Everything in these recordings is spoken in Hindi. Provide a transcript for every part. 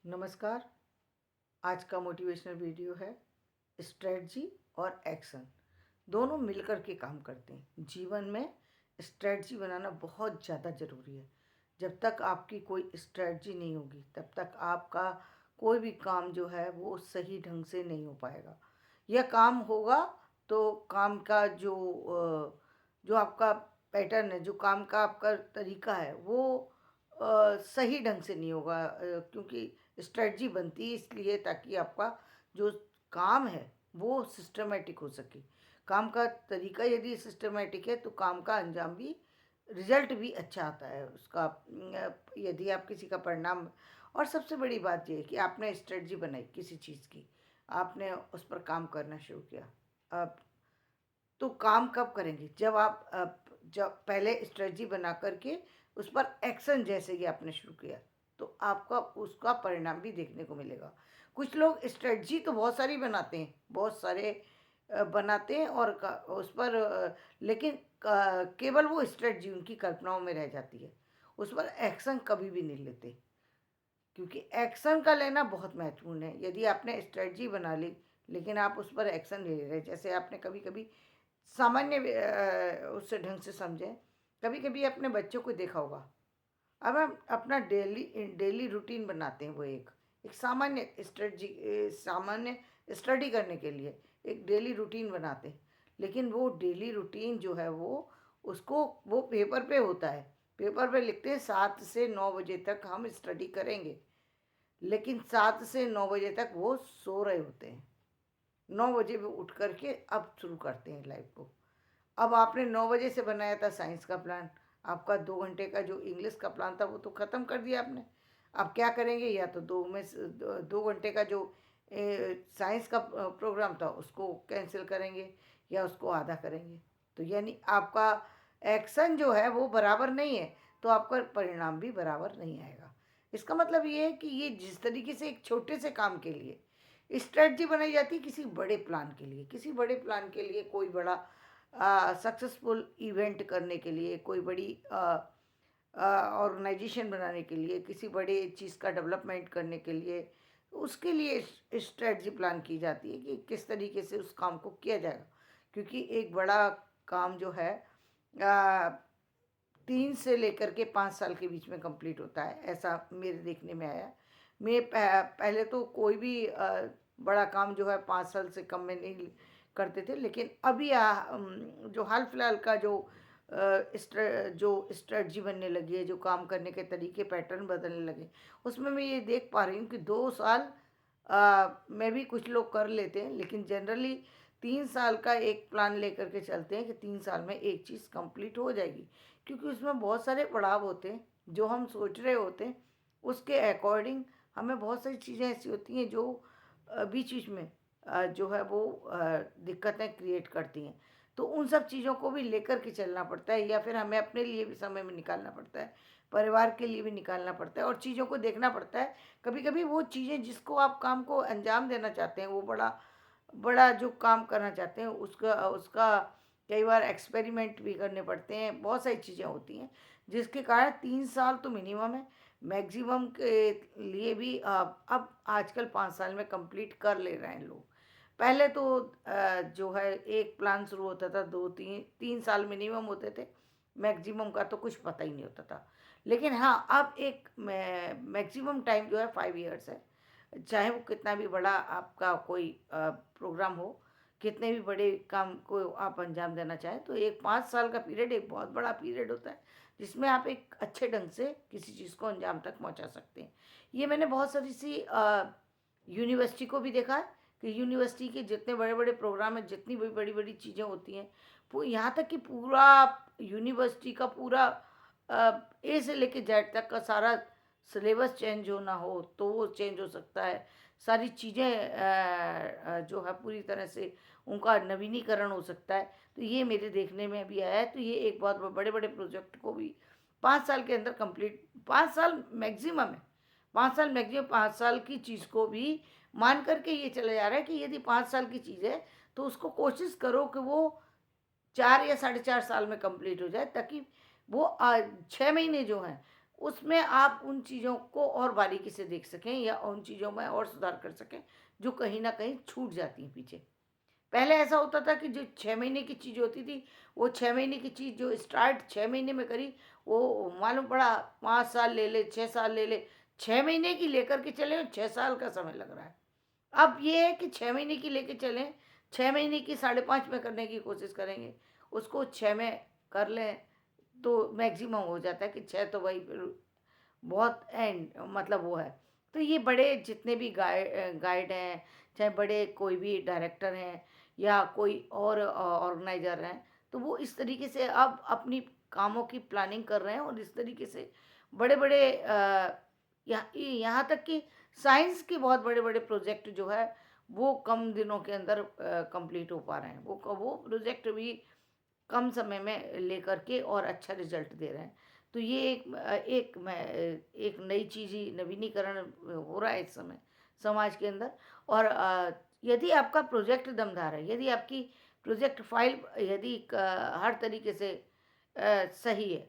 नमस्कार। आज का मोटिवेशनल वीडियो है स्ट्रेटजी और एक्शन दोनों मिलकर के काम करते हैं। जीवन में स्ट्रेटजी बनाना बहुत ज़्यादा ज़रूरी है। जब तक आपकी कोई स्ट्रेटजी नहीं होगी तब तक आपका कोई भी काम जो है वो सही ढंग से नहीं हो पाएगा। यह काम होगा तो काम का जो आपका पैटर्न है, जो काम का आपका तरीका है वो सही ढंग से नहीं होगा, क्योंकि स्ट्रेटजी बनती है इसलिए ताकि आपका जो काम है वो सिस्टमेटिक हो सके। काम का तरीका यदि सिस्टमेटिक है तो काम का अंजाम भी, रिजल्ट भी अच्छा आता है उसका। यदि आप किसी का परिणाम, और सबसे बड़ी बात यह है कि आपने स्ट्रेटजी बनाई किसी चीज़ की, आपने उस पर काम करना शुरू किया। अब तो काम कब करेंगे? जब पहले स्ट्रेटजी बना करके उस पर एक्शन जैसे कि आपने शुरू किया तो आपका उसका परिणाम भी देखने को मिलेगा। कुछ लोग स्ट्रेटजी तो बहुत सारी बनाते हैं, बहुत सारे बनाते हैं और उस पर लेकिन केवल वो स्ट्रेटजी उनकी कल्पनाओं में रह जाती है। उस पर एक्शन कभी भी नहीं लेते, क्योंकि एक्शन का लेना बहुत महत्वपूर्ण है। यदि आपने स्ट्रेटजी बना ली लेकिन आप उस पर एक्शन नहीं ले रहे, जैसे आपने कभी कभी सामान्य उससे ढंग से समझें, कभी कभी अपने बच्चों को देखा होगा। अब हम अपना डेली डेली रूटीन बनाते हैं, वो एक एक सामान्य स्ट्रेटजी, सामान्य स्टडी करने के लिए एक डेली रूटीन बनाते हैं। लेकिन वो डेली रूटीन जो है वो पेपर पे होता है। पेपर पे लिखते हैं 7 से 9 बजे तक हम स्टडी करेंगे, लेकिन 7 से 9 बजे तक वो सो रहे होते हैं। 9 बजे वो उठ करके अब शुरू करते हैं लाइफ को। अब आपने 9 बजे से बनाया था साइंस का प्लान, आपका 2 घंटे का जो इंग्लिश का प्लान था वो तो ख़त्म कर दिया आपने। अब क्या करेंगे? या तो 2 घंटे का जो साइंस का प्रोग्राम था उसको कैंसिल करेंगे या उसको आधा करेंगे। तो यानी आपका एक्शन जो है वो बराबर नहीं है, तो आपका परिणाम भी बराबर नहीं आएगा। इसका मतलब ये है कि ये जिस तरीके से एक छोटे से काम के लिए स्ट्रेटजी बनाई जाती है, किसी बड़े प्लान के लिए, किसी बड़े प्लान के लिए, कोई बड़ा सक्सेसफुल इवेंट करने के लिए, कोई बड़ी ऑर्गेनाइजेशन बनाने के लिए, किसी बड़े चीज़ का डेवलपमेंट करने के लिए, उसके लिए स्ट्रेटजी प्लान की जाती है कि किस तरीके से उस काम को किया जाएगा। क्योंकि एक बड़ा काम जो है 3 से लेकर के 5 साल के बीच में कंप्लीट होता है, ऐसा मेरे देखने में आया। पहले तो कोई भी बड़ा काम जो है 5 साल से कम में नहीं करते थे, लेकिन अभी जो हाल फिलहाल का जो स्ट्रेटजी बनने लगी है, जो काम करने के तरीके पैटर्न बदलने लगे, उसमें मैं ये देख पा रही हूँ कि 2 साल में भी कुछ लोग कर लेते हैं, लेकिन जनरली 3 साल का एक प्लान लेकर के चलते हैं कि 3 साल में एक चीज़ कंप्लीट हो जाएगी। क्योंकि उसमें बहुत सारे पड़ाव होते हैं, जो हम सोच रहे होते हैं उसके अकॉर्डिंग हमें बहुत सारी चीज़ें ऐसी होती हैं जो बीच बीच में जो है वो दिक्कतें क्रिएट करती हैं। तो उन सब चीज़ों को भी लेकर के चलना पड़ता है, या फिर हमें अपने लिए भी समय में निकालना पड़ता है, परिवार के लिए भी निकालना पड़ता है और चीज़ों को देखना पड़ता है। कभी कभी वो चीज़ें जिसको आप काम को अंजाम देना चाहते हैं, वो बड़ा बड़ा जो काम करना चाहते हैं उसका उसका कई बार एक्सपेरिमेंट भी करने पड़ते हैं। बहुत सारी चीज़ें होती हैं जिसके कारण 3 साल तो मिनिमम है। मैक्सिमम के लिए भी अब आजकल 5 साल में कंप्लीट कर ले रहे हैं लोग। पहले तो जो है एक प्लान शुरू होता था, 2 3 3 साल मिनिमम होते थे, मैक्सिमम का तो कुछ पता ही नहीं होता था। लेकिन हाँ, अब एक मैक्सिमम टाइम जो है 5 ईयर्स है। चाहे वो कितना भी बड़ा आपका कोई प्रोग्राम हो, कितने भी बड़े काम को आप अंजाम देना चाहें, तो एक 5 साल का पीरियड एक बहुत बड़ा पीरियड होता है, जिसमें आप एक अच्छे ढंग से किसी चीज़ को अंजाम तक पहुंचा सकते हैं। ये मैंने बहुत सारी सी यूनिवर्सिटी को भी देखा है कि यूनिवर्सिटी के जितने बड़े बड़े प्रोग्राम हैं, जितनी भी बड़ी बड़ी चीज़ें होती हैं, वो यहाँ तक कि पूरा यूनिवर्सिटी का पूरा ए से लेके जेड तक का सारा सिलेबस चेंज होना हो तो वो चेंज हो सकता है। सारी चीज़ें जो है पूरी तरह से उनका नवीनीकरण हो सकता है। तो ये मेरे देखने में अभी आया है, तो ये एक बहुत बड़े बड़े प्रोजेक्ट को भी 5 साल के अंदर कंप्लीट, 5 साल मैक्सिमम है, 5 साल मैक्सिमम, 5 साल की चीज़ को भी मान करके ये चला जा रहा है कि यदि 5 साल की चीज़ है तो उसको कोशिश करो कि वो 4 या 4.5 साल में कंप्लीट हो जाए, ताकि वो 6 महीने जो हैं उसमें आप उन चीज़ों को और बारीकी से देख सकें या उन चीज़ों में और सुधार कर सकें जो कहीं न कहीं छूट जाती हैं पीछे। पहले ऐसा होता था कि जो 6 महीने की चीज़ होती थी, वो 6 महीने की चीज़ जो स्टार्ट 6 महीने में करी, वो मालूम पड़ा 5 साल ले ले, 6 साल ले ले, 6 महीने की लेकर के चले और 6 साल का समय लग रहा है। अब ये है कि 6 महीने की लेके चलें, 6 महीने की 5.5 में करने की कोशिश करेंगे, उसको 6 में कर लें, तो मैक्सिमम हो जाता है कि 6 तो वही फिर बहुत एंड मतलब वो है। तो ये बड़े जितने भी गाइड हैं, चाहे बड़े कोई भी डायरेक्टर हैं या कोई और ऑर्गेनाइज़र हैं, तो वो इस तरीके से अब अपनी कामों की प्लानिंग कर रहे हैं और इस तरीके से बड़े-बड़े यहाँ तक कि साइंस के बहुत बड़े-बड़े प्रोजेक्ट जो है, वो कम दिनों के अंदर कंप्लीट हो पा रहे हैं। वो प्रोजेक्ट भी कम समय में लेकर के और अच्छा रिजल्ट दे रहे हैं। तो ये एक नई चीज़ ही नवीनीकरण हो रहा है इस समय समाज के अंदर। और यदि आपका प्रोजेक्ट दमदार है, यदि आपकी प्रोजेक्ट फाइल यदि हर तरीके से सही है,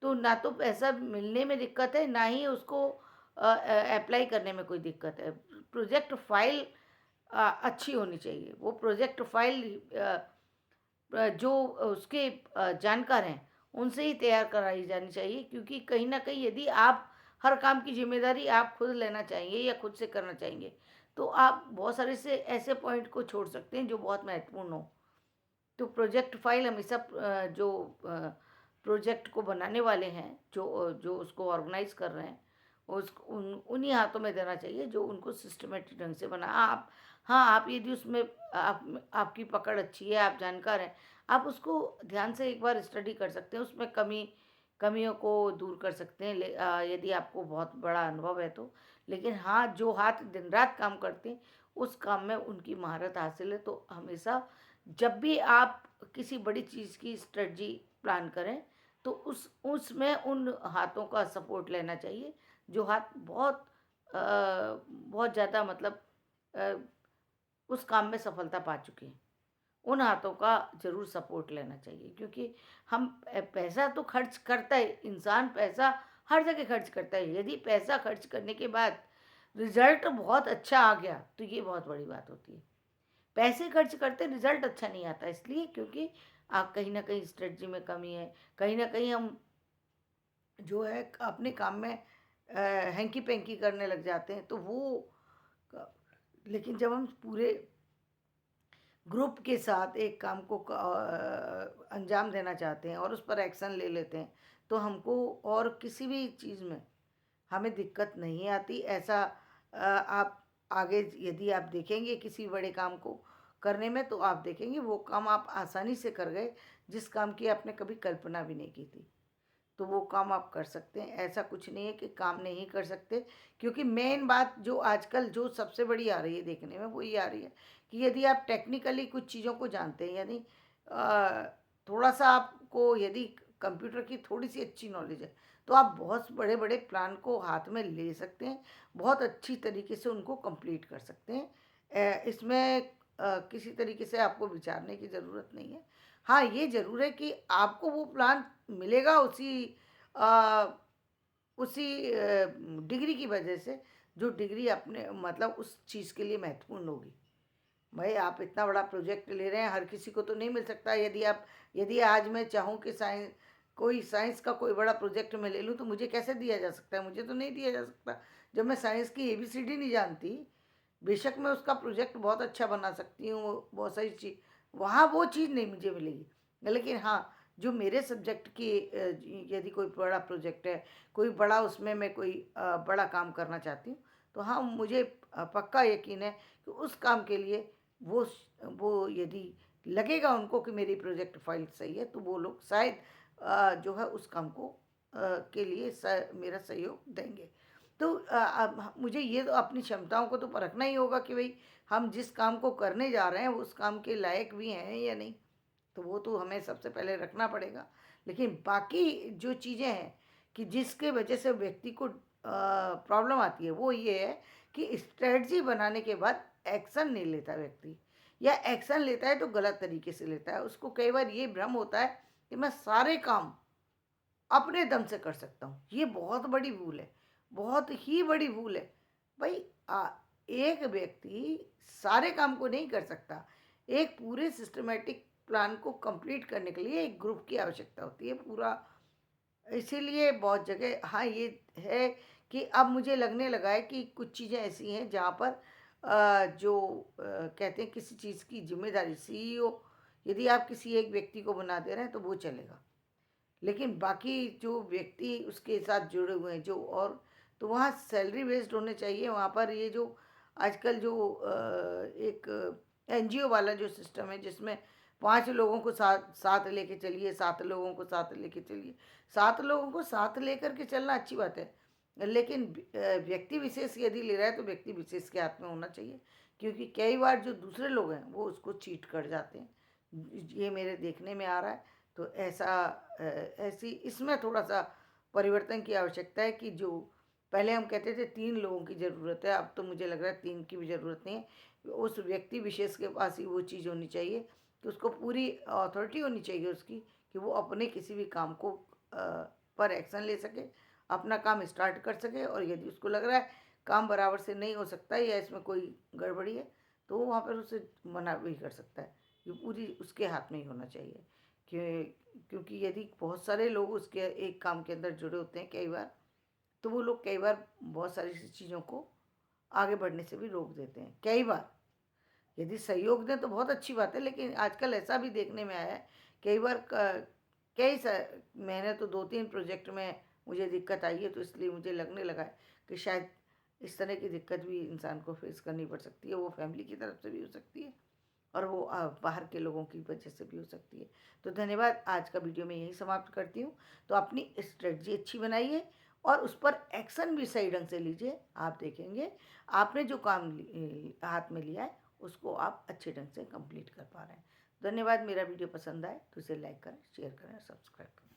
तो ना तो पैसा मिलने में दिक्कत है, ना ही उसको अप्लाई करने में कोई दिक्कत है। प्रोजेक्ट फाइल अच्छी होनी चाहिए। वो प्रोजेक्ट फाइल जो उसके जानकार हैं, उनसे ही तैयार कराई जानी चाहिए, क्योंकि कहीं न कहीं यदि आप हर काम की ज़िम्मेदारी आप खुद लेना चाहेंगे या खुद से करना चाहेंगे, तो आप बहुत सारे से ऐसे पॉइंट को छोड़ सकते हैं जो बहुत महत्वपूर्ण हो। तो प्रोजेक्ट फाइल हमेशा जो प्रोजेक्ट को बनाने वाले हैं, जो उसको ऑर्गेनाइज़ कर रहे हैं, उन्हीं हाथों में देना चाहिए जो उनको सिस्टमैटिक ढंग से बना आप। हाँ, आप यदि उसमें आपकी पकड़ अच्छी है, आप जानकार हैं, आप उसको ध्यान से एक बार स्टडी कर सकते हैं, उसमें कमियों को दूर कर सकते हैं, यदि आपको बहुत बड़ा अनुभव है तो। लेकिन हाँ, जो हाथ दिन-रात काम करते हैं, उस काम में उनकी महारत हासिल है, तो हमेशा जब भी आप किसी बड़ी चीज़ की स्ट्रेटजी प्लान करें, तो उसमें उन हाथों का सपोर्ट लेना चाहिए, जो हाथ बहुत ज़्यादा मतलब अ, उस काम में सफलता पा चुके हैं। उन हाथों का ज़रूर सपोर्ट लेना चाहिए, क्योंकि हम पैसा तो खर्च करता है, इंसान पैसा हर जगह खर्च करता है। यदि पैसा खर्च करने के बाद रिज़ल्ट बहुत अच्छा आ गया, तो ये बहुत बड़ी बात होती है। पैसे खर्च करते रिजल्ट अच्छा नहीं आता, इसलिए क्योंकि आप कहीं न कहीं स्ट्रेटजी में कमी है, कहीं न कहीं हम जो है अपने काम में हैंकी-पैंकी करने लग जाते हैं, तो वो क लेकिन जब हम पूरे ग्रुप के साथ एक काम को अंजाम देना चाहते हैं और उस पर एक्शन ले लेते हैं, तो हमको और किसी भी चीज़ में हमें दिक्कत नहीं आती। ऐसा आप आगे यदि आप देखेंगे किसी बड़े काम को करने में, तो आप देखेंगे वो काम आप आसानी से कर गए, जिस काम की आपने कभी कल्पना भी नहीं की थी। तो वो काम आप कर सकते हैं। ऐसा कुछ नहीं है कि काम नहीं कर सकते, क्योंकि मेन बात जो आजकल जो सबसे बड़ी आ रही है देखने में, वो ये आ रही है कि यदि आप टेक्निकली कुछ चीज़ों को जानते हैं, यानी थोड़ा-सा आपको यदि कंप्यूटर की थोड़ी-सी अच्छी नॉलेज है, तो आप बहुत बड़े-बड़े प्लान को हाथ में ले सकते हैं, बहुत अच्छी तरीके से उनको कंप्लीट कर सकते हैं। इसमें किसी तरीके से आपको विचारने की ज़रूरत नहीं है। हाँ, ये ज़रूर है कि आपको वो प्लान मिलेगा अ, उसी डिग्री की वजह से, जो डिग्री अपने मतलब उस चीज़ के लिए महत्वपूर्ण होगी। भाई आप इतना बड़ा प्रोजेक्ट ले रहे हैं, हर किसी को तो नहीं मिल सकता। यदि आज मैं चाहूँ कि साइंस का कोई बड़ा प्रोजेक्ट मैं ले लूँ, तो मुझे कैसे दिया जा सकता है? मुझे तो नहीं दिया जा सकता। जब मैं साइंस की एबीसीडी नहीं जानती, बेशक मैं उसका प्रोजेक्ट बहुत अच्छा बना सकती हूँ, बहुत सारी चीज़, वहाँ वो चीज़ नहीं मुझे मिलेगी। लेकिन हाँ, जो मेरे सब्जेक्ट की यदि कोई बड़ा प्रोजेक्ट है, कोई बड़ा उसमें मैं कोई बड़ा काम करना चाहती हूँ, तो हाँ, मुझे पक्का यकीन है कि उस काम के लिए वो यदि लगेगा उनको कि मेरी प्रोजेक्ट फाइल सही है, तो वो लोग शायद जो है उस काम को के लिए मेरा सहयोग देंगे। तो अब मुझे ये तो अपनी क्षमताओं को तो परखना ही होगा कि भाई हम जिस काम को करने जा रहे हैं उस काम के लायक भी हैं या नहीं। तो वो तो हमें सबसे पहले रखना पड़ेगा। लेकिन बाकी जो चीज़ें हैं कि जिसके वजह से व्यक्ति को प्रॉब्लम आती है, वो ये है कि स्ट्रैटेजी बनाने के बाद एक्शन नहीं लेता व्यक्ति, या एक्शन लेता है तो गलत तरीके से लेता है। उसको कई बार ये भ्रम होता है कि मैं सारे काम अपने दम से कर सकता हूँ। ये बहुत बड़ी भूल है, बहुत ही बड़ी भूल है। भाई एक व्यक्ति सारे काम को नहीं कर सकता। एक पूरे सिस्टमैटिक प्लान को कंप्लीट करने के लिए एक ग्रुप की आवश्यकता होती है पूरा। इसीलिए बहुत जगह हाँ, ये है कि अब मुझे लगने लगा है कि कुछ चीज़ें ऐसी हैं जहाँ पर जो कहते हैं किसी चीज़ की ज़िम्मेदारी सीईओ यदि आप किसी एक व्यक्ति को बना दे रहे हैं तो वो चलेगा। लेकिन बाकी जो व्यक्ति उसके साथ जुड़े हुए हैं जो और तो वहाँ सैलरी बेस्ड होने चाहिए। वहाँ पर ये जो आजकल जो एक एनजीओ वाला जो सिस्टम है जिसमें 5 लोगों को साथ साथ लेके चलिए, 7 लोगों को साथ लेके चलिए। 7 लोगों को साथ लेकर के चलना अच्छी बात है, लेकिन व्यक्ति विशेष यदि ले रहा है तो व्यक्ति विशेष के हाथ में होना चाहिए, क्योंकि कई बार जो दूसरे लोग हैं वो उसको चीट कर जाते हैं। ये मेरे देखने में आ रहा है। तो ऐसी इसमें थोड़ा-सा परिवर्तन की आवश्यकता है कि जो पहले हम कहते थे 3 लोगों की ज़रूरत है, अब तो मुझे लग रहा है 3 की भी ज़रूरत नहीं है। उस व्यक्ति विशेष के पास ही वो चीज़ होनी चाहिए कि उसको पूरी अथॉरिटी होनी चाहिए उसकी कि वो अपने किसी भी काम को पर एक्शन ले सके, अपना काम स्टार्ट कर सके, और यदि उसको लग रहा है काम बराबर से नहीं हो सकता या इसमें कोई गड़बड़ी है, तो वो वहाँ पर उसे मना भी कर सकता है। ये पूरी उसके हाथ में ही होना चाहिए। क्योंकि यदि बहुत सारे लोग उसके एक काम के अंदर जुड़े होते हैं कई बार, तो वो लोग कई बार बहुत सारी चीज़ों को आगे बढ़ने से भी रोक देते हैं। कई बार यदि सहयोग दें तो बहुत अच्छी बात है, लेकिन आजकल ऐसा भी देखने में आया है कई बार मैंने तो 2-3 प्रोजेक्ट में मुझे दिक्कत आई है, तो इसलिए मुझे लगने लगा है कि शायद इस तरह की दिक्कत भी इंसान को फेस करनी पड़ सकती है। वो फैमिली की तरफ से भी हो सकती है और वो बाहर के लोगों की वजह से भी हो सकती है। तो धन्यवाद, आज का वीडियो मैं यहीं समाप्त करती हूँ। तो अपनी स्ट्रेटजी अच्छी बनाइए और उस पर एक्शन भी सही ढंग से लीजिए। आप देखेंगे आपने जो काम हाथ में लिया है उसको आप अच्छे ढंग से कंप्लीट कर पा रहे हैं। धन्यवाद। मेरा वीडियो पसंद आए तो इसे लाइक करें, शेयर करें और सब्सक्राइब करें।